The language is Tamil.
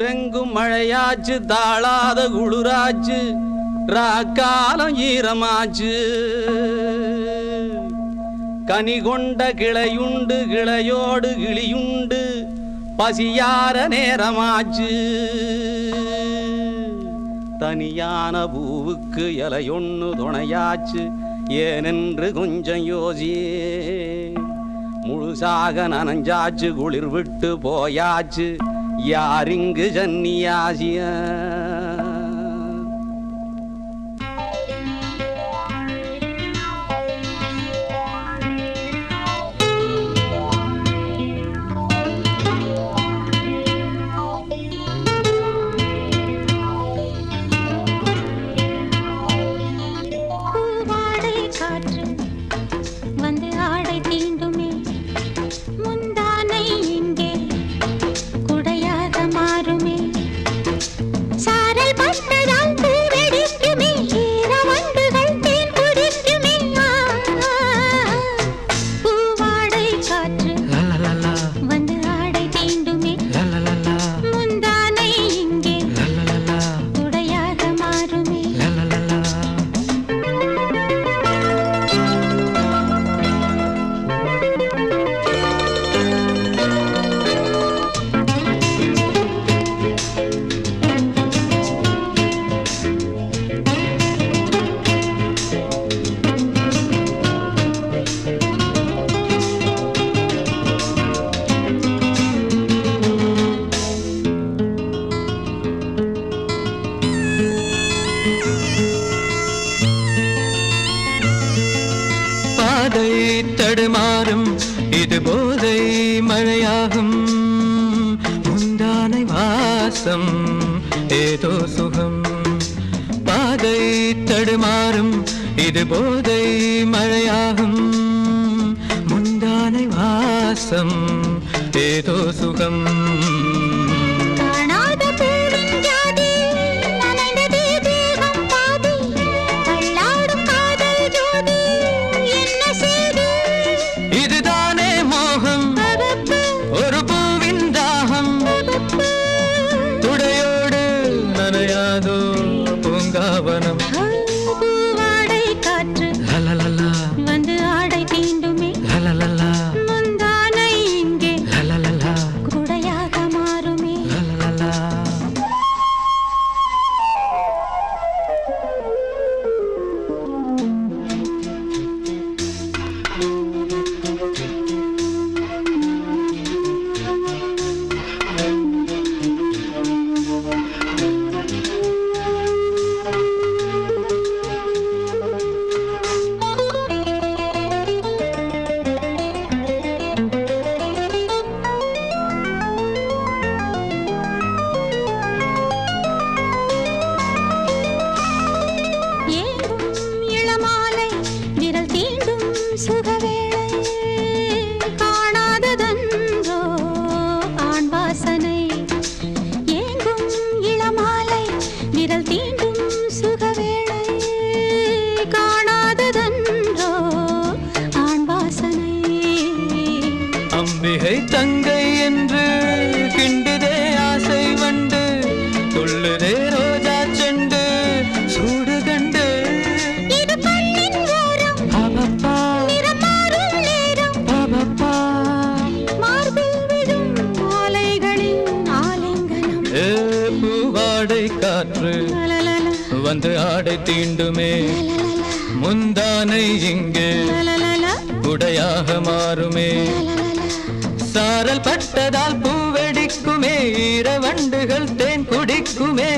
ஊரெங்கும் மழையாச்சு, தாளாத குளிராச்சு, ராக்காலம் ஈரமாச்சு. கனி கொண்ட கிளையுண்டு, கிளையோடு கிளியுண்டு, பசியார நேரமாச்சு. தனியான பூவுக்கு இலையொன்னு துணையாச்சு, ஏனென்று கொஞ்சம் யோசியே. முழுசாக நனஞ்சாச்சு, குளிர் விட்டு போயாச்சு, யாரிங்கு ஜன்னியாசிய. தடுமாறும் இது போதை மழையாகும். முந்தானை வாசம் ஏதோ சுகம். பாதை தடுமாறும் இது போதை மழையாகும். முந்தானை வாசம் ஏதோ சுகம். பூங்காவனம் பூவாடை காற்று லலலலா வந்து ஆடை தீண்டுமே லலலலா. முந்தானை இங்கே லலலலா குடையாக மாறுமே லலலலா. அம்பிகை தங்கை என்று கிண்டுதே ஆசை வண்டு, துள்ளுதே ரோஜா செண்டு சூடு கண்டு. இது கண்ணின் ஓரம் பாபப்பா நிறமாறும் நேரம் பாபப்பா. மார்பில் விழும் மாலைகளின் ஆலிங்கனம். பூவாடை காற்று லலலலா வந்து ஆடை தீண்டுமே. லலலலா முந்தானை இங்கே லலலலா குடையாக மாறுமே. சாரல் பட்டதால் பூவெடிக்குமே, ஈரவண்டுகள் தேன் குடிக்குமே.